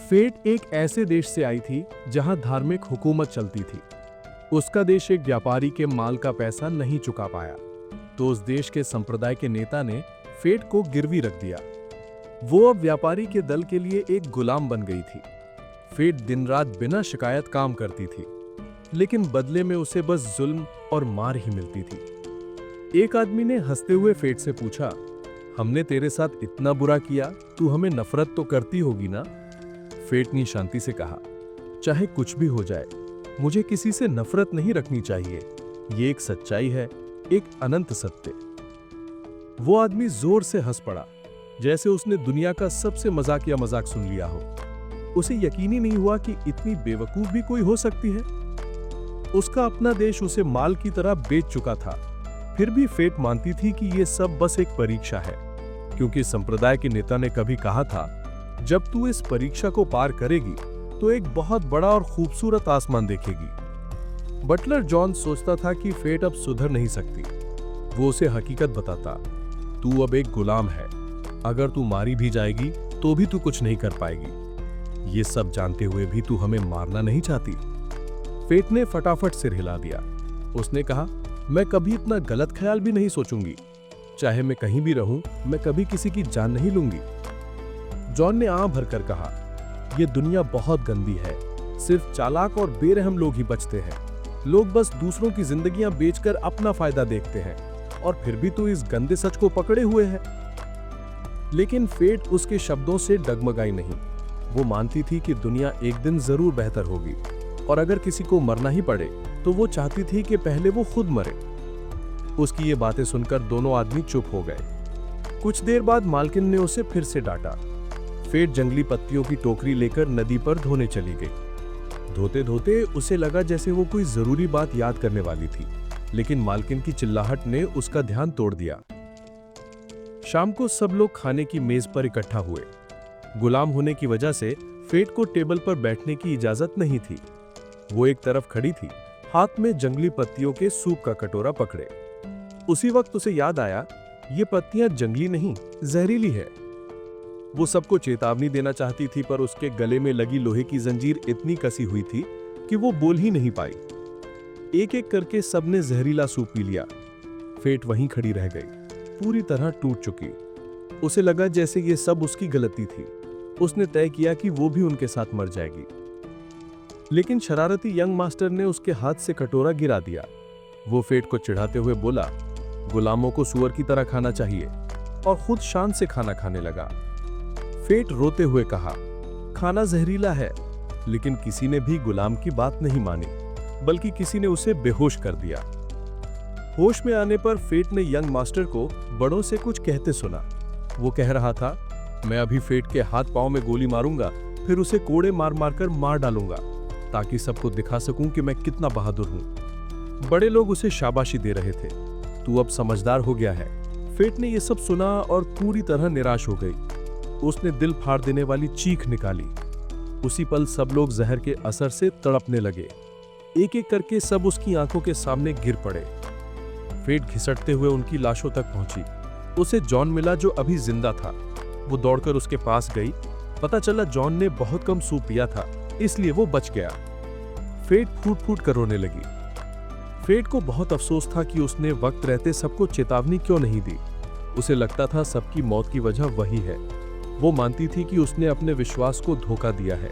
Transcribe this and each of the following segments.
Fate एक ऐसे देश से आई थी जहां धार्मिक हुकूमत चलती थी। उसका देश एक व्यापारी के माल का पैसा नहीं चुका पाया, तो उस देश के संप्रदाय के नेता ने फेट को गिरवी रख दिया। वो अब व्यापारी के दल के लिए एक गुलाम बन गई थी। फेट दिन रात बिना शिकायत काम करती थी, लेकिन बदले में उसे बस जुल्म और मार ही मिलती थी। एक आदमी ने हंसते हुए फेट से पूछा, हमने तेरे साथ इतना बुरा किया, तू हमें नफरत तो करती होगी ना? फेट ने शांति से कहा, चाहे कुछ भी हो जाए, मुझे किसी से नफरत नहीं रखनी चाहिए। ये एक सच्चाई है, एक अनंत सत्य। वो आदमी जोर से हंस पड़ा, जैसे उसने दुनिया का सबसे मजाकिया मजाक सुन लिया हो। उसे यकीन ही नहीं हुआ कि इतनी बेवकूफ भी कोई हो सकती है। उसका अपना देश उसे माल की तरह बेच चुका था, फिर भी फेट मानती थी कि यह सब बस एक परीक्षा है, क्योंकि संप्रदाय के नेता ने कभी कहा था, जब तू इस परीक्षा को पार करेगी तो एक बहुत बड़ा और खूबसूरत आसमान देखेगी। बटलर जॉन सोचता था कि फेट अब सुधर नहीं सकती। वो उसे हकीकत बताता, तू अब एक गुलाम है, अगर तू मारी भी जाएगी तो भी तू कुछ नहीं कर पाएगी। ये सब जानते हुए भी तू हमें मारना नहीं चाहती? फेट ने फटाफट सिर हिला दिया। उसने कहा, मैं कभी इतना गलत ख्याल भी नहीं सोचूंगी। चाहे मैं कहीं भी रहूं, मैं कभी किसी की जान नहीं लूंगी। जॉन ने आंख भरकर कहा, यह दुनिया बहुत गंदी है, सिर्फ चालाक और बेरहम लोग ही बचते हैं। लोग बस दूसरों की जिंदगियां बेचकर अपना फायदा देखते हैं, और फिर भी तू इस गंदे सच को पकड़े हुए है। लेकिन फेट उसके शब्दों से डगमगाई नहीं। वो मानती थी कि दुनिया एक दिन जरूर बेहतर होगी, और अगर किसी को मरना ही पड़े तो वो चाहती थी कि पहले वो खुद मरे। उसकी ये बातें सुनकर दोनों आदमी चुप हो गए। कुछ देर बाद मालकिन ने उसे फिर से डांटा। फेट जंगली पत्तियों की टोकरी लेकर नदी पर धोने चली गई। धोते धोते उसे लगा जैसे वो कोई जरूरी बात याद करने वाली थी, लेकिन मालकिन की चिल्लाहट ने उसका ध्यान तोड़ दिया। शाम को सब लोग खाने की मेज पर इकट्ठा हुए। गुलाम होने की वजह से फेट को टेबल पर बैठने की इजाजत नहीं थी। वो एक तरफ खड़ी थी, हाथ में जंगली पत्तियों के सूप का कटोरा पकड़े। उसी वक्त उसे याद आया, ये पत्तियां जंगली नहीं, जहरीली है। वो सबको चेतावनी देना चाहती थी, पर उसके गले में लगी लोहे की जंजीर इतनी कसी हुई थी कि वो बोल ही नहीं पाई। एक एक करके सबने जहरीला सूप पी लिया। फेट वहीं खड़ी रह गई, पूरी तरह टूट चुकी। उसे लगा जैसे ये सब उसकी गलती थी। उसने तय किया कि वो भी उनके साथ मर जाएगी। लेकिन शरारती यंग मास्टर ने उसके हाथ से कटोरा गिरा दिया। वो फेट को चिढ़ाते हुए बोला, गुलामों को सुअर की तरह खाना चाहिए, और खुद शान से खाना खाने लगा। फेट रोते हुए कहा, खाना जहरीला है। लेकिन किसी ने भी गुलाम की बात नहीं मानी, बल्कि किसी ने उसे बेहोश कर दिया। होश में आने पर फेट ने यंग मास्टर को बड़ों से कुछ कहते सुना। वो कह रहा था, मैं अभी फेट के हाथ पांव में गोली मारूंगा, फिर उसे कोड़े मार मारकर मार डालूंगा, ताकि सबको दिखा सकूं कि मैं कितना बहादुर हूं। बड़े लोग उसे शाबाशी दे रहे थे, तू अब समझदार हो गया है। फेट ने यह सब सुना और पूरी तरह निराश हो गई। उसने दिल फाड़ देने वाली चीख निकाली। उसी पल सब लोग जहर के असर से तड़पने लगे। एक एक करके सब उसकी आंखों के सामने गिर पड़े। फेट घिसटते हुए उनकी लाशों तक पहुंची। उसे जॉन मिला, जो अभी जिंदा था। वो दौड़कर उसके पास गई। पता चला जॉन ने बहुत कम सूप पिया था, इसलिए वो बच गया। फेट फूट फूट कर रोने लगी। फेट को बहुत अफसोस था कि उसने वक्त रहते सबको चेतावनी क्यों नहीं दी। उसे लगता था सबकी मौत की वजह वही है। वो मानती थी कि उसने अपने विश्वास को धोखा दिया है।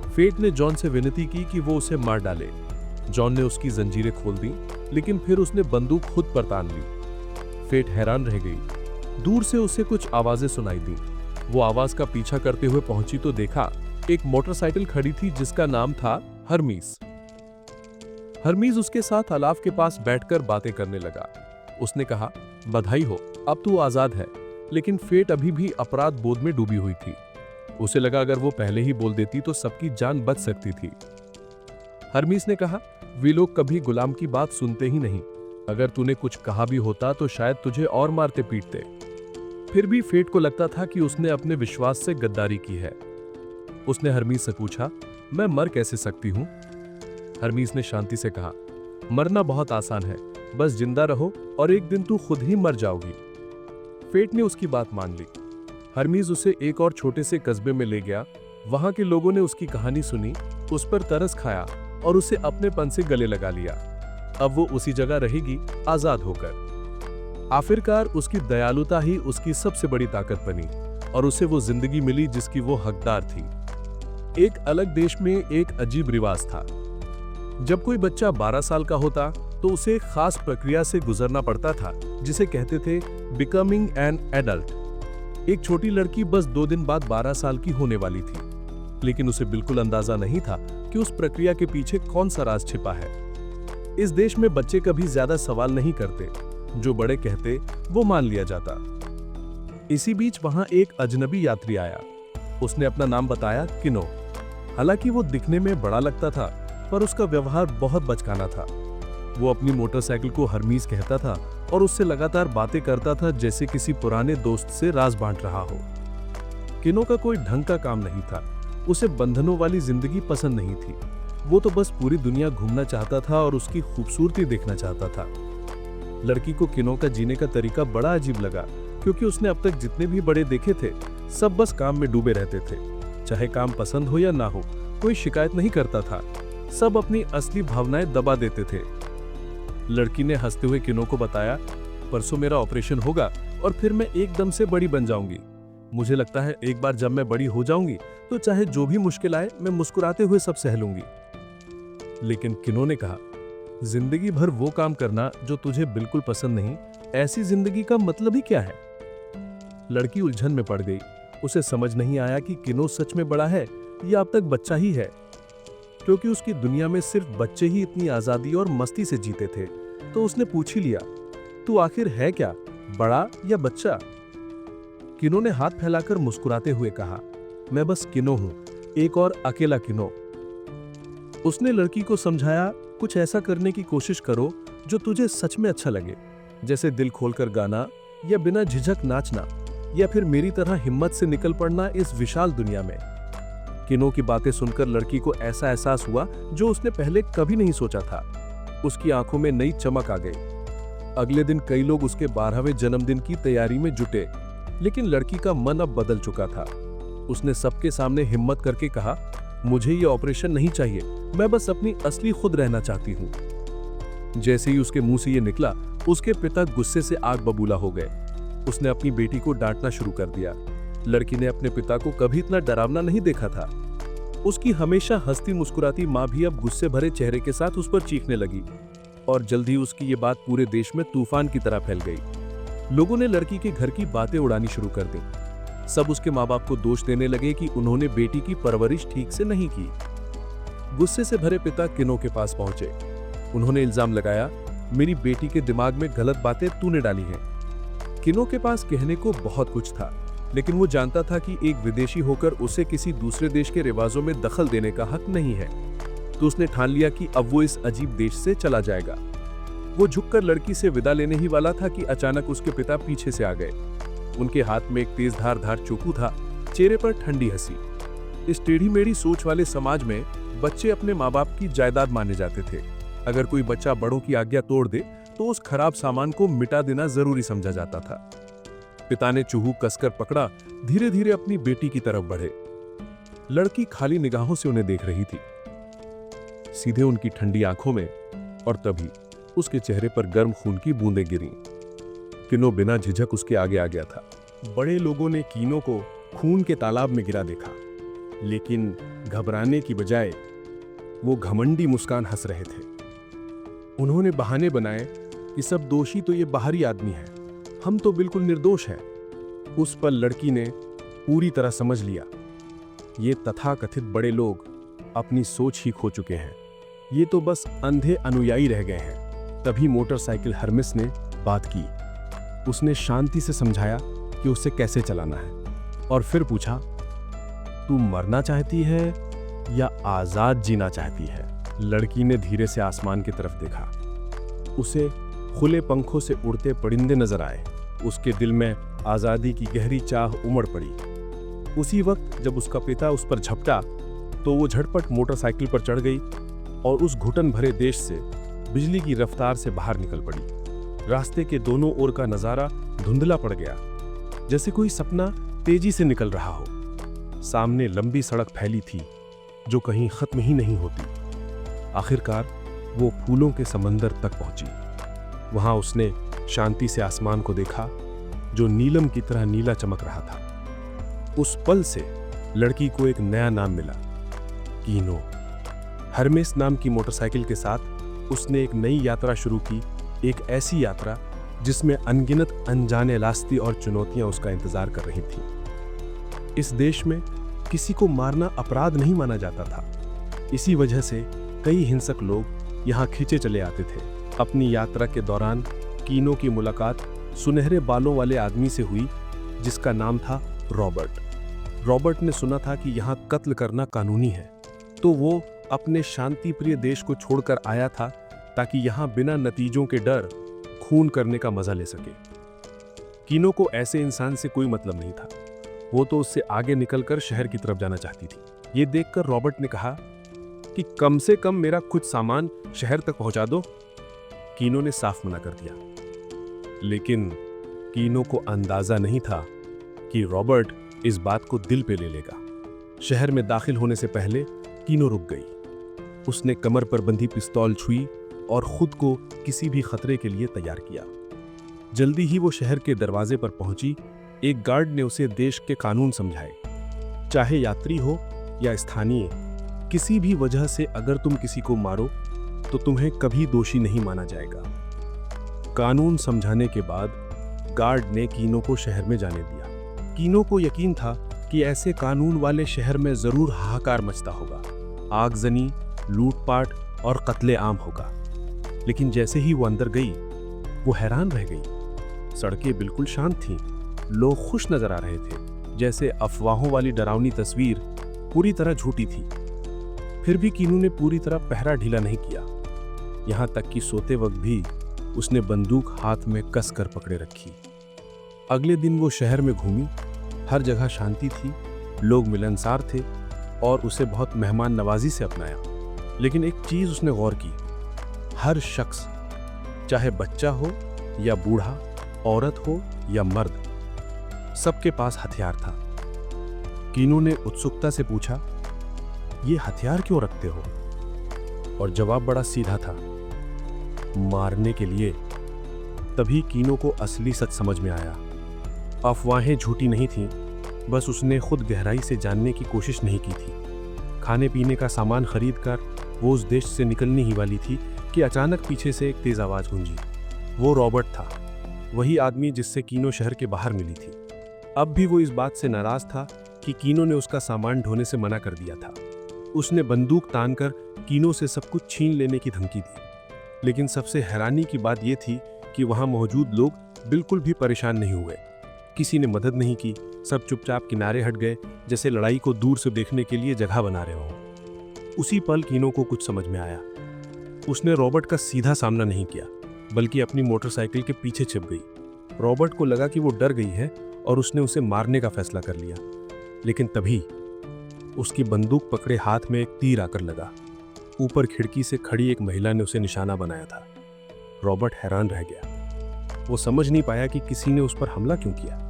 फेट ने जॉन से विनती की कि वो उसे मार डाले। जॉन ने उसकी जंजीरें खोल दी, लेकिन फिर उसने बंदूक खुद पर तान ली। फेट हैरान रह गई। दूर से उसे कुछ आवाजें सुनाई दी। वो आवाज का पीछा करते हुए पहुंची तो देखा एक मोटरसाइकिल खड़ी थी जिसका नाम था हरमीज। हरमीज उसके साथ अलाव के पास बैठकर बातें करने लगा। उसने कहा, बधाई हो, अब तू आजाद है। लेकिन फेट अभी भी अपराध बोध में डूबी हुई थी। उसे लगा अगर वो पहले ही बोल देती तो सबकी जान बच सकती थी। हरमीज ने कहा, वे लोग कभी गुलाम की बात सुनते ही नहीं। अगर तूने कुछ कहा भी होता तो शायद तुझे और मारते पीटते। फिर भी फेट को लगता था कि उसने अपने विश्वास से गद्दारी की है। उसने हरमीज से पूछा, मैं मर कैसे सकती हूं? हरमीज ने शांति से कहा, मरना बहुत आसान है, बस जिंदा रहो और एक दिन तू खुद ही मर जाओगी। फेट ने उसकी बात मान ली। हरमीज उसे एक और छोटे से कस्बे में ले गया वहां के लोगों ने उसकी कहानी सुनी, उस पर तरस खाया और उसे अपनेपन से गले लगा लिया। अब वो उसी जगह रहेगी, आजाद होकर। आखिरकार उसकी दयालुता ही उसकी सबसे बड़ी ताकत बनी और उसे वो जिंदगी मिली जिसकी वो हकदार थी। एक अलग देश में एक अजीब रिवाज था। जब कोई बच्चा 12 साल का होता तो उसे एक खास प्रक्रिया से गुजरना पड़ता था जिसे कहते थे बिकमिंग एन एडल्ट। एक छोटी लड़की बस 2 दिन बाद 12 साल की होने वाली थी, लेकिन उसे बिल्कुल अंदाजा नहीं था कि उस प्रक्रिया के पीछे कौन सा राज छिपा है। इस देश में बच्चे कभी ज्यादा सवाल नहीं करते, जो बड़े कहते वो मान लिया जाता। इसी बीच वहां एक अजनबी यात्री आया। उसने अपना नाम बताया, किनो। हालांकि वो दिखने में बड़ा लगता था, पर उसका व्यवहार बहुत बचकाना था। वो अपनी मोटरसाइकिल को हरमीज कहता था और उससे लगातार बातें करता था जैसे किसी पुराने दोस्त से राज बांट रहा हो। किनो का कोई ढंग का काम नहीं था। उसे बंधनों वाली जिंदगी पसंद नहीं थी। वो तो बस पूरी दुनिया घूमना चाहता था और उसकी खूबसूरती देखना चाहता था। लड़की को किनो का जीने का तरीका बड़ा अजीब लगा, क्योंकि उसने अब तक जितने भी बड़े देखे थे सब बस काम में डूबे रहते थे। चाहे काम पसंद हो या ना हो, कोई शिकायत नहीं करता था। सब अपनी असली भावनाएं दबा देते थे। लड़की ने हंसते हुए किनो को बताया, परसों मेरा ऑपरेशन होगा और फिर मैं एकदम से बड़ी बन जाऊंगी। मुझे लगता है एक बार जब मैं बड़ी हो जाऊंगी तो चाहे जो भी मुश्किल आए मैं मुस्कुराते हुए सब सह लूंगी। लेकिन किनो ने कहा, जिंदगी भर वो काम करना जो तुझे बिल्कुल पसंद नहीं, ऐसी जिंदगी का मतलब ही क्या है? लड़की उलझन में पड़ गई। उसे समझ नहीं आया कि किनो सच में बड़ा है या अब तक बच्चा ही है, क्योंकि उसकी दुनिया में सिर्फ बच्चे ही इतनी आजादी और मस्ती से जीते थे। तो उसने पूछ ही लिया, तू आखिर है क्या, बड़ा या बच्चा? किनो ने हाथ फैलाकर मुस्कुराते हुए कहा, मैं बस किनो हूं, एक और अकेला किनो। उसने लड़की को समझाया, कुछ ऐसा करने की कोशिश करो जो तुझे सच में अच्छा लगे, जैसे दिल खोलकर गाना या बिना झिझक नाचना, या फिर मेरी तरह हिम्मत से निकल पड़ना इस विशाल दुनिया में। किनो की बातें सुनकर लड़की को ऐसा एहसास हुआ जो उसने पहले कभी नहीं सोचा था। उसकी आंखों में नई चमक आ गई। अगले दिन कई लोग उसके 12वें जन्मदिन की तैयारी में जुटे, लेकिन लड़की का मन अब बदल चुका था। उसने सबके सामने हिम्मत करके कहा, मुझे ये ऑपरेशन नहीं चाहिए, मैं बस अपनी असली खुद रहना चाहती हूँ। जैसे ही उसके मुंह से ये निकला, उसके पिता गुस्से से आग बबूला हो गए। उसने अपनी बेटी को डांटना शुरू कर दिया। लड़की ने अपने पिता को कभी इतना डरावना नहीं देखा था। उसकी हमेशा हंसती मुस्कुराती माँ भी अब गुस्से भरे चेहरे के साथ उस पर चीखने लगी, और जल्द ही उसकी ये बात पूरे देश में तूफान की तरह फैल गई। लोगों ने लड़की के घर की बातें उड़ानी शुरू कर दी। सब उसके माँ बाप को दोष देने लगे कि उन्होंने बेटी की परवरिश ठीक से नहीं की। गुस्से से भरे पिता किनो के पास पहुंचे। उन्होंने इल्जाम लगाया, मेरी बेटी के दिमाग में गलत बातें तूने डाली हैं। किनो के पास कहने को बहुत कुछ था, लेकिन वो जानता था कि एक विदेशी होकर उसे किसी दूसरे देश के रिवाजों में दखल देने का हक नहीं है। तो उसने ठान लिया कि अब वो इस अजीब देश से चला जाएगा। वो झुककर लड़की से विदा लेने ही वाला था कि अचानक उसके पिता पीछे से आ गए। उनके हाथ में एक तेज धार चाकू था, चेहरे पर ठंडी हंसी। इस टेढ़ी मेढ़ी सोच वाले समाज में बच्चे अपने माँ बाप की जायदाद माने जाते थे। अगर कोई बच्चा बड़ों की आज्ञा तोड़ दे तो उस खराब सामान को मिटा देना जरूरी समझा जाता था। पिता ने चूहू कसकर पकड़ा, धीरे धीरे अपनी बेटी की तरफ बढ़े। लड़की खाली निगाहों से उन्हें देख रही थी, सीधे उनकी ठंडी आंखों में, और तभी उसके चेहरे पर गर्म खून की बूंदें गिरीं। किनो बिना झिझक उसके आगे आ गया था। बड़े लोगों ने किनो को खून के तालाब में गिरा देखा, लेकिन घबराने की बजाय वो घमंडी मुस्कान हंस रहे थे। उन्होंने बहाने बनाए कि सब दोषी तो ये बाहरी आदमी है, हम तो बिल्कुल निर्दोष हैं। उस पर लड़की ने पूरी तरह समझ लिया, ये तथाकथित बड़े लोग अपनी सोच ही खो चुके हैं, ये तो बस अंधे अनुयायी रह गए हैं। तभी मोटरसाइकिल हरमिस ने बात की। उसने शांति से समझाया कि उसे कैसे चलाना है, और फिर पूछा, तू मरना चाहती है या आजाद जीना चाहती है? लड़की ने धीरे से आसमान की तरफ देखा। उसे खुले पंखों से उड़ते परिंदे नजर आए। उसके दिल में आजादी की गहरी चाह उमड़ पड़ी। उसी वक्त जब उसका पिता उस पर झपटा तो वो झटपट मोटरसाइकिल पर चढ़ गई और उस घुटन भरे देश से बिजली की रफ्तार से बाहर निकल पड़ी। रास्ते के दोनों ओर का नजारा धुंधला पड़ गया, जैसे कोई सपना तेजी से निकल रहा हो। सामने लंबी सड़क फैली थी जो कहीं खत्म ही नहीं होती। आखिरकार वो फूलों के समंदर तक पहुंची। वहां उसने शांति से आसमान को देखा जो नीलम की तरह नीला चमक रहा था। उस पल से लड़की को एक नया नाम मिला, कीनो। हरमेस नाम की मोटरसाइकिल के साथ उसने एक नई यात्रा शुरू की, एक ऐसी यात्रा जिसमें अनगिनत अनजाने रास्ते और चुनौतियां उसका इंतजार कर रही थीं। इस देश में किसी को मारना अपराध नहीं माना जाता था। इसी वजह से कई हिंसक लोग यहाँ खींचे चले आते थे। अपनी यात्रा के दौरान कीनो की मुलाकात सुनहरे बालों वाले आदमी से हुई जिसका नाम था रॉबर्ट। रॉबर्ट ने सुना था कि यहाँ कत्ल करना कानूनी है, तो वो अपने शांति प्रिय देश को छोड़कर आया था ताकि यहाँ बिना नतीजों के डर खून करने का मजा ले सके। कीनो को ऐसे इंसान से कोई मतलब नहीं था। वो तो उससे आगे निकलकर शहर की तरफ जाना चाहती थी। ये देखकर रॉबर्ट ने कहा कि कम से कम मेरा कुछ सामान शहर तक पहुंचा दो। कीनो ने साफ मना कर दिया, लेकिन कीनो को अंदाजा नहीं था कि रॉबर्ट इस बात को दिल पे ले लेगा। शहर में दाखिल होने से पहले कीनो रुक गई। उसने कमर पर बंधी पिस्तौल छुई और खुद को किसी भी खतरे के लिए तैयार किया। जल्दी ही वो शहर के दरवाजे पर पहुंची। एक गार्ड ने उसे देश के कानून समझाए। चाहे यात्री हो या स्थानीय, किसी भी वजह से अगर तुम किसी को मारो तो तुम्हें कभी दोषी नहीं माना जाएगा। कानून समझाने के बाद गार्ड ने कीनो को शहर में जाने दिया। कीनो को यकीन था कि ऐसे कानून वाले शहर में जरूर हाहाकार मचता होगा, आगजनी, लूटपाट और कत्ले आम होगा। लेकिन जैसे ही वो अंदर गई, वो हैरान रह गई। सड़कें बिल्कुल शांत थीं, लोग खुश नजर आ रहे थे, जैसे अफवाहों वाली डरावनी तस्वीर पूरी तरह झूठी थी। फिर भी कीनू ने पूरी तरह पहरा ढीला नहीं किया। यहां तक कि सोते वक्त भी उसने बंदूक हाथ में कस कर पकड़े रखी। अगले दिन वो शहर में घूमी। हर जगह शांति थी, लोग मिलनसार थे और उसे बहुत मेहमान नवाजी से अपनाया। लेकिन एक चीज उसने गौर की, हर शख्स, चाहे बच्चा हो या बूढ़ा, औरत हो या मर्द, सबके पास हथियार था। कीनू ने उत्सुकता से पूछा, ये हथियार क्यों रखते हो? और जवाब बड़ा सीधा था, मारने के लिए। तभी कीनू को असली सच समझ में आया। अफवाहें झूठी नहीं थीं, बस उसने खुद गहराई से जानने की कोशिश नहीं की थी। खाने पीने का सामान खरीदकर वो उस देश से निकलने ही वाली थी कि अचानक पीछे से एक तेज आवाज गूंजी। वो रॉबर्ट था, वही आदमी जिससे कीनो शहर के बाहर मिली थी। अब भी वो इस बात से नाराज था कि कीनो ने उसका सामान ढोने से मना कर दिया था। उसने बंदूक तानकर कीनो से सब कुछ छीन लेने की धमकी दी। लेकिन सबसे हैरानी की बात यह थी कि वहां मौजूद लोग बिल्कुल भी परेशान नहीं हुए। किसी ने मदद नहीं की, सब चुपचाप किनारे हट गए, जैसे लड़ाई को दूर से देखने के लिए जगह बना रहे हों। उसी पल कीनो को कुछ समझ में आया। उसने रॉबर्ट का सीधा सामना नहीं किया, बल्कि अपनी मोटरसाइकिल के पीछे छिप गई। रॉबर्ट को लगा कि वो डर गई है और उसने उसे मारने का फैसला कर लिया। लेकिन तभी उसकी बंदूक पकड़े हाथ में एक तीर आकर लगा। ऊपर खिड़की से खड़ी एक महिला ने उसे निशाना बनाया था। रॉबर्ट हैरान रह गया। वो समझ नहीं पाया कि किसी ने उस पर हमला क्यों किया।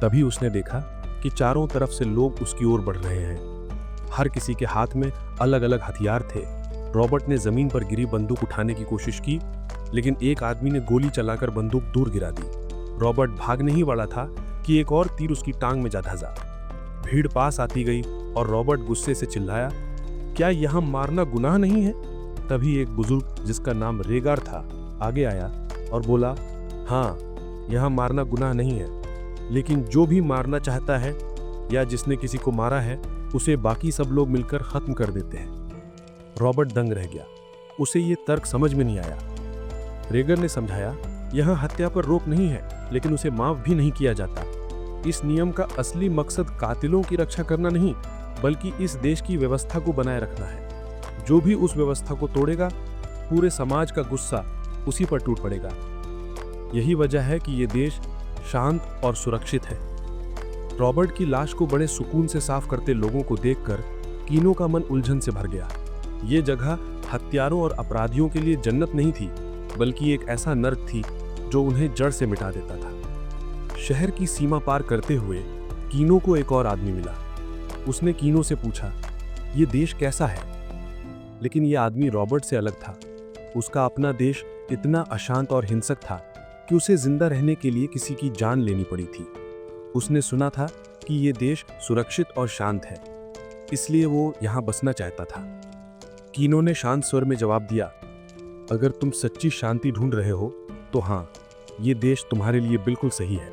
तभी उसने देखा कि चारों तरफ से लोग उसकी ओर बढ़ रहे हैं। हर किसी के हाथ में अलग अलग हथियार थे। रॉबर्ट ने जमीन पर गिरी बंदूक उठाने की कोशिश की, लेकिन एक आदमी ने गोली चलाकर बंदूक दूर गिरा दी। रॉबर्ट भागने ही वाला था कि एक और तीर उसकी टांग में जा धंसा। भीड़ पास आती गई और रॉबर्ट गुस्से से चिल्लाया, क्या यहाँ मारना गुनाह नहीं है? तभी एक बुजुर्ग जिसका नाम रेगार था आगे आया और बोला, हाँ, यहाँ मारना गुनाह नहीं है, लेकिन जो भी मारना चाहता है या जिसने किसी को मारा है उसे बाकी सब लोग मिलकर खत्म कर देते हैं। रॉबर्ट दंग रह गया। उसे ये तर्क समझ में नहीं आया। रेगर ने समझाया, यहाँ हत्या पर रोक नहीं है, लेकिन उसे माफ भी नहीं किया जाता। इस नियम का असली मकसद कातिलों की रक्षा करना नहीं, बल्कि इस देश की व्यवस्था को बनाए रखना है। जो भी उस व्यवस्था को तोड़ेगा, पूरे समाज का गुस्सा उसी पर टूट पड़ेगा। यही वजह है कि ये देश शांत और सुरक्षित है। रॉबर्ट की लाश को बड़े सुकून से साफ करते लोगों को देखकर कीनो का मन उलझन से भर गया। ये जगह हत्यारों और अपराधियों के लिए जन्नत नहीं थी, बल्कि एक ऐसा नर्क थी जो उन्हें जड़ से मिटा देता था। शहर की सीमा पार करते हुए कीनो को एक और आदमी मिला। उसने कीनो से पूछा, ये देश कैसा है? लेकिन ये आदमी रॉबर्ट से अलग था। उसका अपना देश इतना अशांत और हिंसक था कि उसे जिंदा रहने के लिए किसी की जान लेनी पड़ी थी। उसने सुना था कि ये देश सुरक्षित और शांत है, इसलिए वो यहाँ बसना चाहता था। कीनो ने शांत स्वर में जवाब दिया, अगर तुम सच्ची शांति ढूंढ रहे हो तो हाँ, ये देश तुम्हारे लिए बिल्कुल सही है।